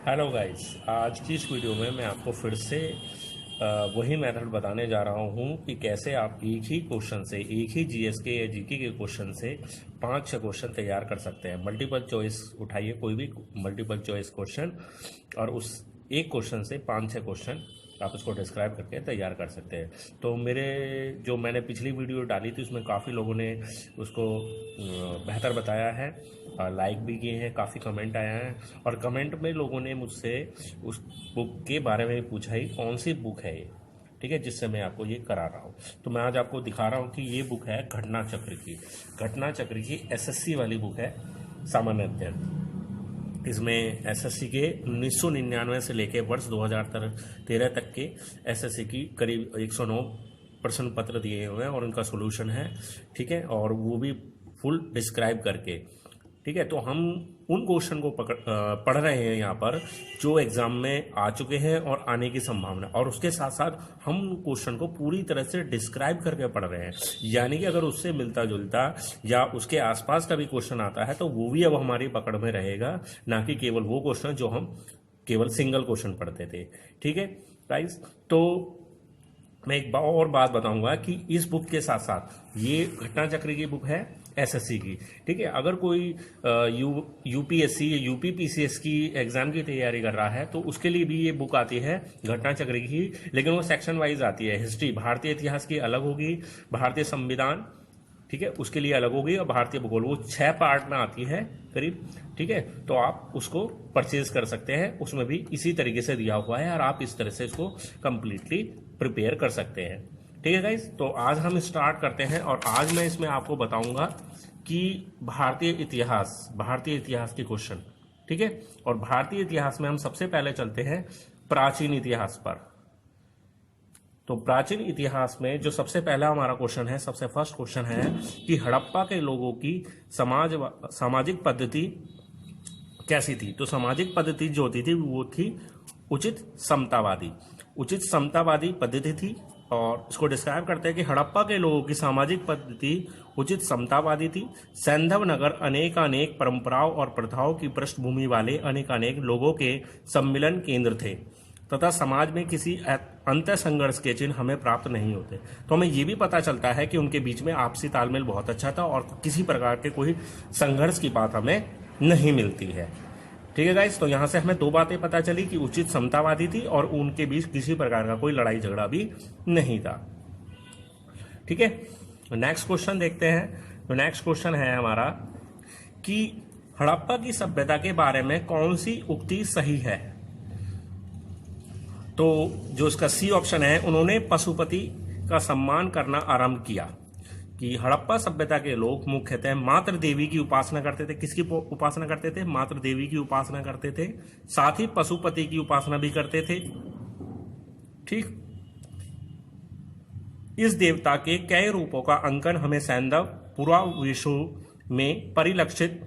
Hello guys, आज की इस वीडियो में मैं आपको फिर से वही मेथड बताने जा रहा हूँ कि कैसे आप एक ही क्वेश्चन से, एक ही जीएस के या जीके के क्वेश्चन से 5-6 क्वेश्चन तैयार कर सकते हैं। मल्टीपल चॉइस उठाइए, कोई भी मल्टीपल चॉइस क्वेश्चन, और उस एक क्वेश्चन से 5-6 क्वेश्चन आप उसको डिस्क्राइब करके तैयार कर सकते हैं। तो मैंने पिछली वीडियो डाली थी उसमें काफ़ी लोगों ने उसको बेहतर बताया है, लाइक भी किए हैं, काफ़ी कमेंट आया है, और कमेंट में लोगों ने मुझसे उस बुक के बारे में पूछा ही कौन सी बुक है ये, ठीक है, जिससे मैं आपको ये करा रहा हूँ। तो मैं आज आपको दिखा रहा हूँ कि ये बुक है घटना चक्र की। घटना चक्र की एसएससी वाली बुक है, सामान्य अध्ययन। इसमें एसएससी के 1999 से लेके वर्ष 2013 तक के एसएससी की करीब 109 प्रश्न पत्र दिए हुए हैं और उनका सॉल्यूशन है, ठीक है, और वो भी फुल डिस्क्राइब करके, ठीक है। तो हम उन क्वेश्चन को पढ़ रहे हैं यहाँ पर जो एग्जाम में आ चुके हैं और आने की संभावना, और उसके साथ साथ हम क्वेश्चन को पूरी तरह से डिस्क्राइब करके पढ़ रहे हैं। यानी कि अगर उससे मिलता जुलता या उसके आसपास का भी क्वेश्चन आता है तो वो भी अब हमारी पकड़ में रहेगा, ना कि केवल वो क्वेश्चन जो हम केवल सिंगल क्वेश्चन पढ़ते थे, ठीक है गाइस। तो मैं एक और बात बताऊंगा कि इस बुक के साथ साथ ये घटना चक्र की बुक है एसएससी की, ठीक है। अगर कोई यूपीएससी या यूपीपीसीएस की एग्जाम की तैयारी कर रहा है तो उसके लिए भी ये बुक आती है घटना चक्र की, लेकिन वो सेक्शन वाइज आती है। हिस्ट्री, भारतीय इतिहास की अलग होगी, भारतीय संविधान, ठीक है, उसके लिए अलग होगी, और भारतीय भूगोल वो 6 पार्ट में आती है करीब, ठीक है। तो आप उसको परचेज कर सकते हैं, उसमें भी इसी तरीके से दिया हुआ है और आप इस तरह से इसको कंप्लीटली प्रिपेयर कर सकते हैं, ठीक है गाइस। तो आज हम स्टार्ट करते हैं और आज मैं इसमें आपको बताऊंगा कि भारतीय इतिहास के क्वेश्चन, ठीक है। और भारतीय इतिहास में हम सबसे पहले चलते हैं प्राचीन इतिहास पर। तो प्राचीन इतिहास में जो सबसे पहला हमारा क्वेश्चन है, सबसे फर्स्ट क्वेश्चन है कि हड़प्पा के लोगों की सामाजिक पद्धति कैसी थी। तो सामाजिक पद्धति जो होती थी वो थी उचित समतावादी पद्धति थी। और इसको डिस्क्राइब करते हैं कि हड़प्पा के लोगों की सामाजिक पद्धति उचित समतावादी थी। सैंधव नगर अनेकानेक परंपराओं और प्रथाओं की पृष्ठभूमि वाले अनेकानेक लोगों के सम्मिलन केंद्र थे तथा समाज में किसी अंतर संघर्ष के चिन्ह हमें प्राप्त नहीं होते। तो हमें यह भी पता चलता है कि उनके बीच में आपसी तालमेल बहुत अच्छा था और किसी प्रकार के कोई संघर्ष की बात हमें नहीं मिलती है, ठीक है गाइस। तो यहां से हमें 2 बातें पता चली कि उचित समतावादी थी और उनके बीच किसी प्रकार का कोई लड़ाई झगड़ा भी नहीं था, ठीक है। नेक्स्ट क्वेश्चन देखते हैं। तो नेक्स्ट क्वेश्चन है हमारा कि हड़प्पा की सभ्यता के बारे में कौन सी उक्ति सही है। तो जो इसका सी ऑप्शन है, उन्होंने पशुपति का सम्मान करना आरंभ किया। कि हड़प्पा सभ्यता के लोग मुख्यतः मातृ देवी की उपासना करते थे। किसकी उपासना करते थे? मातृ देवी की उपासना करते थे, साथ ही पशुपति की उपासना भी करते थे, ठीक। इस देवता के कई रूपों का अंकन हमें सैंधव पुरावशों में परिलक्षित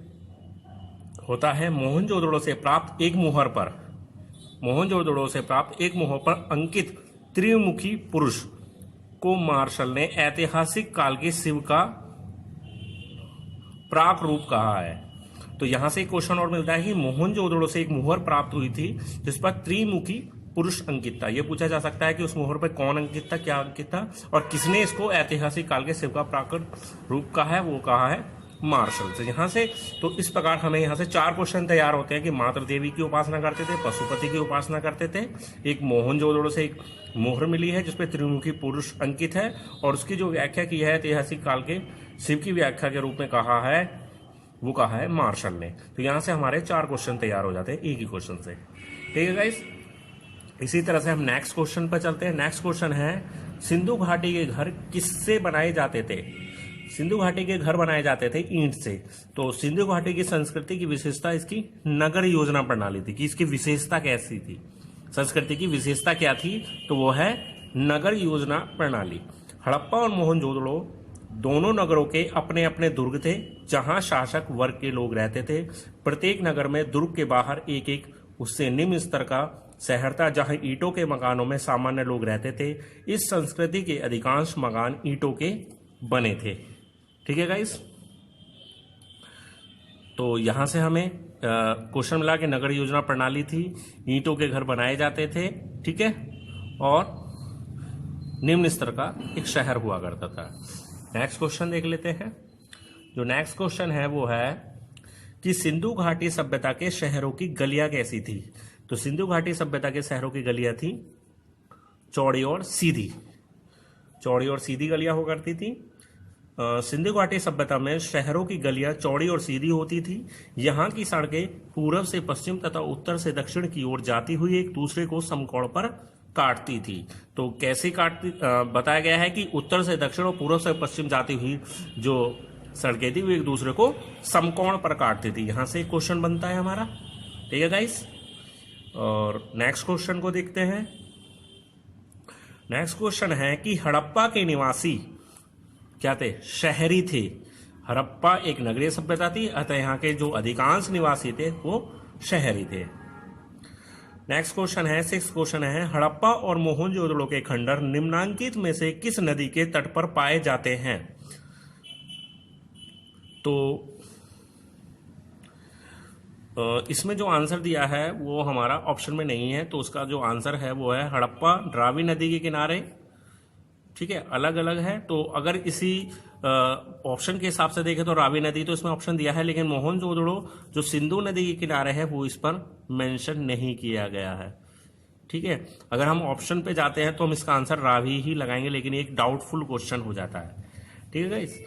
होता है। मोहनजोदड़ो से प्राप्त एक मोहर पर अंकित त्रिमुखी पुरुष को मार्शल ने ऐतिहासिक काल के शिव का प्राक रूप कहा है। तो यहां से एक क्वेश्चन और मिलता है कि मोहनजोदड़ो से एक मुहर प्राप्त हुई थी जिस पर त्रिमुखी पुरुष अंकित था। यह पूछा जा सकता है कि उस मुहर पर कौन अंकित था, क्या अंकित था, और किसने इसको ऐतिहासिक काल के शिव का प्राकृत रूप कहा है, वो कहा है मार्शल से। यहां से तो इस प्रकार हमें यहां से 4 क्वेश्चन तैयार होते हैं कि मातृ देवी की उपासना करते थे, पशुपति की उपासना करते थे, एक मोहनजोदड़ो से एक मोहर मिली है जिसपे त्रिमुखी पुरुष अंकित है, और उसकी जो व्याख्या की है ऐतिहासिक काल के शिव की व्याख्या के रूप में कहा है, वो कहा है मार्शल ने। तो यहां से हमारे 4 क्वेश्चन तैयार हो जाते हैं एक ही क्वेश्चन से, ठीक है गाइस। इसी तरह से हम नेक्स्ट क्वेश्चन पर चलते हैं। नेक्स्ट क्वेश्चन है सिंधु घाटी के घर किससे बनाए जाते थे। सिंधु घाटी के घर बनाए जाते थे ईंट से। तो सिंधु घाटी की संस्कृति की विशेषता इसकी नगर योजना प्रणाली थी। कि इसकी विशेषता कैसी थी, संस्कृति की विशेषता क्या थी, तो वो है नगर योजना प्रणाली। हड़प्पा और मोहनजोदड़ो दोनों नगरों के अपने अपने दुर्ग थे जहां शासक वर्ग के लोग रहते थे। प्रत्येक नगर में दुर्ग के बाहर एक एक उससे निम्न स्तर का शहर था जहां ईंटों के मकानों में सामान्य लोग रहते थे। इस संस्कृति के अधिकांश मकान ईंटों के बने थे, ठीक है गाइस। तो यहाँ से हमें क्वेश्चन मिला कि नगर योजना प्रणाली थी, ईंटों के घर बनाए जाते थे, ठीक है, और निम्न स्तर का एक शहर हुआ करता था। नेक्स्ट क्वेश्चन देख लेते हैं। जो नेक्स्ट क्वेश्चन है वो है कि सिंधु घाटी सभ्यता के शहरों की गलियां कैसी थी। तो सिंधु घाटी सभ्यता के शहरों की गलियां थी चौड़ी और सीधी, चौड़ी और सीधी गलियां हुआ करती थी। सिंधु घाटी सभ्यता में शहरों की गलियां चौड़ी और सीधी होती थी। यहाँ की सड़कें पूर्व से पश्चिम तथा उत्तर से दक्षिण की ओर जाती हुई एक दूसरे को समकोण पर काटती थी। तो कैसे काटती, बताया गया है कि उत्तर से दक्षिण और पूर्व से पश्चिम जाती हुई जो सड़कें थी वो एक दूसरे को समकोण पर काटती थी। यहां से क्वेश्चन बनता है हमारा, ठीक है गाइस। और नेक्स्ट क्वेश्चन को देखते हैं। नेक्स्ट क्वेश्चन है कि हड़प्पा के निवासी क्या थे, शहरी थे। हड़प्पा एक नगरीय सभ्यता थी, अतः यहाँ के जो अधिकांश निवासी थे वो शहरी थे। नेक्स्ट क्वेश्चन है, 6th क्वेश्चन है, हड़प्पा और मोहनजोदड़ो के खंडर निम्नांकित में से किस नदी के तट पर पाए जाते हैं। तो इसमें जो आंसर दिया है वो हमारा ऑप्शन में नहीं है, तो उसका जो आंसर है वो है हड़प्पा रावी नदी के किनारे, ठीक है, अलग अलग है। तो अगर इसी ऑप्शन के हिसाब से देखें तो रावी नदी तो इसमें ऑप्शन दिया है, लेकिन मोहनजोदड़ो जो सिंधु नदी के किनारे है वो इस पर मेंशन नहीं किया गया है, ठीक है। अगर हम ऑप्शन पे जाते हैं तो हम इसका आंसर रावी ही लगाएंगे, लेकिन एक डाउटफुल क्वेश्चन हो जाता है, ठीक है गाइस।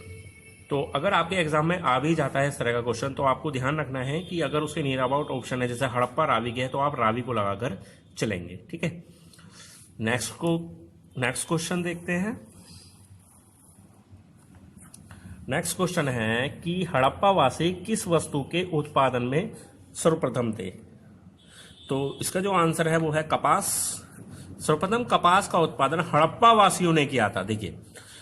तो अगर आपके एग्जाम में आ भी जाता है इस तरह का क्वेश्चन, तो आपको ध्यान रखना है कि अगर उसके नियर अबाउट ऑप्शन है जैसे हड़प्पा रावी के है, तो आप रावी को लगाकर चलेंगे, ठीक है। नेक्स्ट क्वेश्चन देखते हैं। नेक्स्ट क्वेश्चन है कि हड़प्पा वासी किस वस्तु के उत्पादन में सर्वप्रथम थे। तो इसका जो आंसर है वो है कपास। सर्वप्रथम कपास का उत्पादन हड़प्पा वासियों ने किया था। देखिए,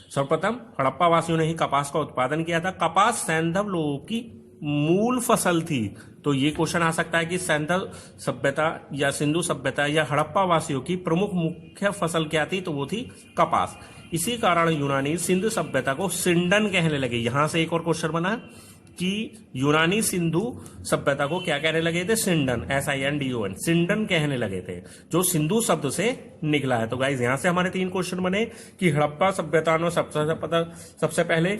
सर्वप्रथम हड़प्पा वासियों ने ही कपास का उत्पादन किया था। कपास सैंधव लोगों की मूल फसल थी। तो ये क्वेश्चन आ सकता है कि सैंधव सभ्यता या सिंधु सभ्यता या हड़प्पा वासियों की प्रमुख मुख्य फसल क्या थी, तो वो थी कपास। इसी कारण यूनानी सिंधु सभ्यता को सिंडन कहने लगे। यहां से एक और क्वेश्चन बना कि यूनानी सिंधु सभ्यता को क्या कहने लगे थे, सिंडन, SINDON, सिंडन कहने लगे थे, जो सिंधु शब्द से निकला है। तो गाइज यहां से हमारे 3 क्वेश्चन बने कि हड़प्पा सभ्यता ने सबसे पहले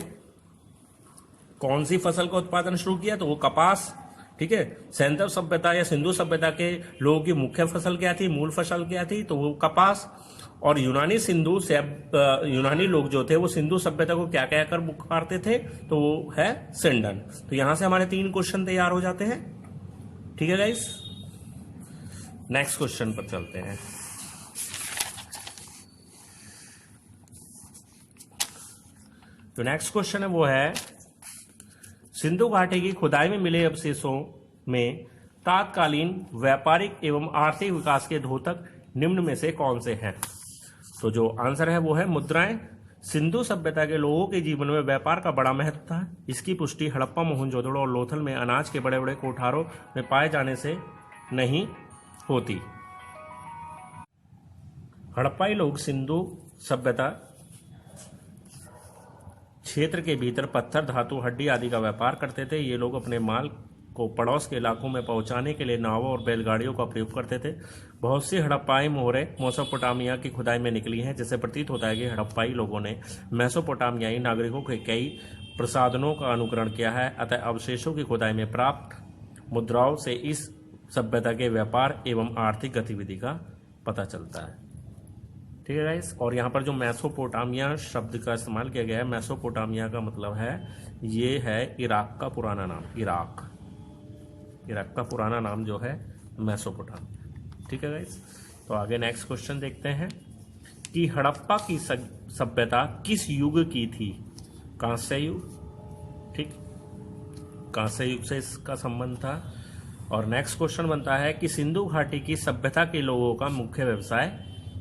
कौन सी फसल का उत्पादन शुरू किया, तो वो कपास, ठीक है। सैंधव सभ्यता या सिंधु सभ्यता के लोगों की मुख्य फसल क्या थी, मूल फसल क्या थी, तो वो कपास। और यूनानी लोग जो थे वो सिंधु सभ्यता को क्या कहकर पुकारते थे, तो वो है सिंडन। तो यहां से हमारे 3 क्वेश्चन तैयार हो जाते हैं, ठीक है गाइस। नेक्स्ट क्वेश्चन पर चलते हैं। तो नेक्स्ट क्वेश्चन है वो है, सिंधु घाटी की खुदाई में मिले अवशेषों में तात्कालीन व्यापारिक एवं आर्थिक विकास के द्योतक निम्न में से कौन से हैं। तो जो आंसर है वो है मुद्राएं। सिंधु सभ्यता के लोगों के जीवन में व्यापार का बड़ा महत्व था। इसकी पुष्टि हड़प्पा, मोहनजोदड़ो और लोथल में अनाज के बड़े बड़े कोठारों में पाए जाने से नहीं होती। हड़प्पाई लोग सिंधु सभ्यता क्षेत्र के भीतर पत्थर, धातु, हड्डी आदि का व्यापार करते थे। ये लोग अपने माल को पड़ोस के इलाकों में पहुंचाने के लिए नावों और बैलगाड़ियों का प्रयोग करते थे। बहुत सी हड़प्पाई मोहरें मेसोपोटामिया की खुदाई में निकली हैं, जिससे प्रतीत होता है कि हड़प्पाई लोगों ने मेसोपोटामियाई नागरिकों के कई प्रसाधनों का अनुकरण किया है। अतः अवशेषों की खुदाई में प्राप्त मुद्राओं से इस सभ्यता के व्यापार एवं आर्थिक गतिविधि का पता चलता है, ठीक है गाइस। और यहाँ पर जो मेसोपोटामिया शब्द का इस्तेमाल किया गया है, मेसोपोटामिया का मतलब है ये है इराक का पुराना नाम। इराक का पुराना नाम जो है मेसोपोटामिया, ठीक है गाइस। तो आगे नेक्स्ट क्वेश्चन देखते हैं कि हड़प्पा की सभ्यता किस युग की थी। कांस्य युग, ठीक, कांस्य युग से इसका संबंध था। और नेक्स्ट क्वेश्चन बनता है कि सिंधु घाटी की सभ्यता के लोगों का मुख्य व्यवसाय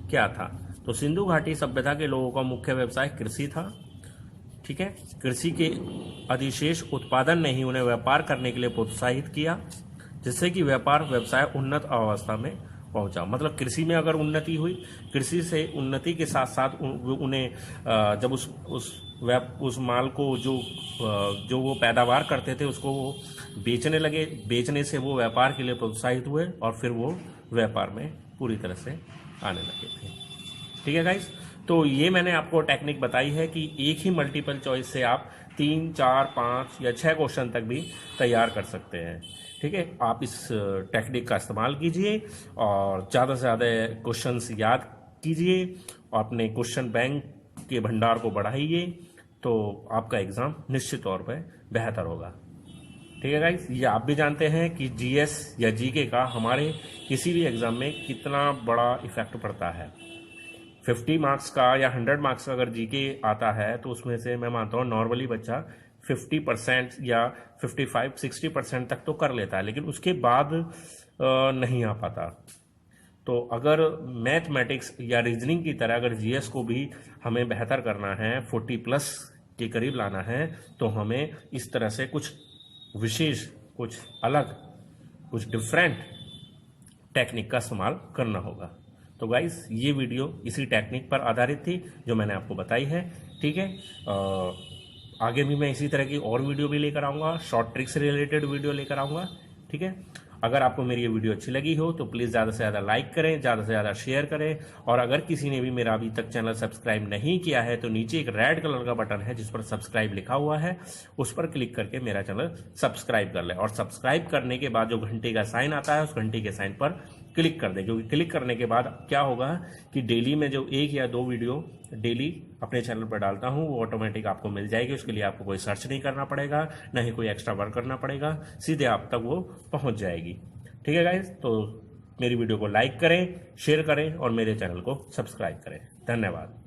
क्या था। तो सिंधु घाटी सभ्यता के लोगों का मुख्य व्यवसाय कृषि था, ठीक है। कृषि के अधिशेष उत्पादन ने ही उन्हें व्यापार करने के लिए प्रोत्साहित किया, जिससे कि व्यापार व्यवसाय उन्नत अवस्था में पहुंचा। मतलब कृषि में अगर उन्नति हुई, कृषि से उन्नति के साथ साथ उन्हें जब उस माल को जो वो पैदावार करते थे उसको वो बेचने लगे, बेचने से वो व्यापार के लिए प्रोत्साहित हुए और फिर वो व्यापार में पूरी तरह से आने लगे थे। ठीक है गाइस, तो ये मैंने आपको टेक्निक बताई है कि एक ही मल्टीपल चॉइस से आप 3, 4, 5 या 6 क्वेश्चन तक भी तैयार कर सकते हैं। ठीक है, आप इस टेक्निक का इस्तेमाल कीजिए और ज़्यादा से ज़्यादा क्वेश्चंस याद कीजिए और अपने क्वेश्चन बैंक के भंडार को बढ़ाइए, तो आपका एग्ज़ाम निश्चित तौर पर बेहतर होगा। ठीक है गाइस, ये आप भी जानते हैं कि जीएस या जीके का हमारे किसी भी एग्ज़ाम में कितना बड़ा इफेक्ट पड़ता है। 50 मार्क्स का या 100 मार्क्स का अगर जीके आता है तो उसमें से मैं मानता हूँ नॉर्मली बच्चा 50% या 55-60% तक तो कर लेता है, लेकिन उसके बाद नहीं आ पाता। तो अगर मैथमेटिक्स या रीजनिंग की तरह अगर जीएस को भी हमें बेहतर करना है, 40+ के करीब लाना है, तो हमें इस तरह से कुछ विशेष, कुछ अलग, कुछ डिफरेंट टेक्निक का इस्तेमाल करना होगा। तो गाइस, ये वीडियो इसी टेक्निक पर आधारित थी जो मैंने आपको बताई है। ठीक है, आगे भी मैं इसी तरह की और वीडियो भी लेकर आऊँगा, शॉर्ट ट्रिक्स से रिलेटेड वीडियो लेकर आऊँगा। ठीक है, अगर आपको मेरी ये वीडियो अच्छी लगी हो तो प्लीज़ ज़्यादा से ज़्यादा लाइक करें, ज़्यादा से ज़्यादा शेयर करें, और अगर किसी ने भी मेरा अभी तक चैनल सब्सक्राइब नहीं किया है तो नीचे एक रेड कलर का बटन है जिस पर सब्सक्राइब लिखा हुआ है, उस पर क्लिक करके मेरा चैनल सब्सक्राइब कर लें। और सब्सक्राइब करने के बाद जो घंटे का साइन आता है उस घंटे के साइन पर क्लिक कर दें, क्योंकि क्लिक करने के बाद क्या होगा कि डेली में जो 1 या 2 वीडियो डेली अपने चैनल पर डालता हूं वो ऑटोमेटिक आपको मिल जाएगी। उसके लिए आपको कोई सर्च नहीं करना पड़ेगा, ना ही कोई एक्स्ट्रा वर्क करना पड़ेगा, सीधे आप तक वो पहुंच जाएगी। ठीक है गाइस, तो मेरी वीडियो को लाइक करें, शेयर करें और मेरे चैनल को सब्सक्राइब करें। धन्यवाद।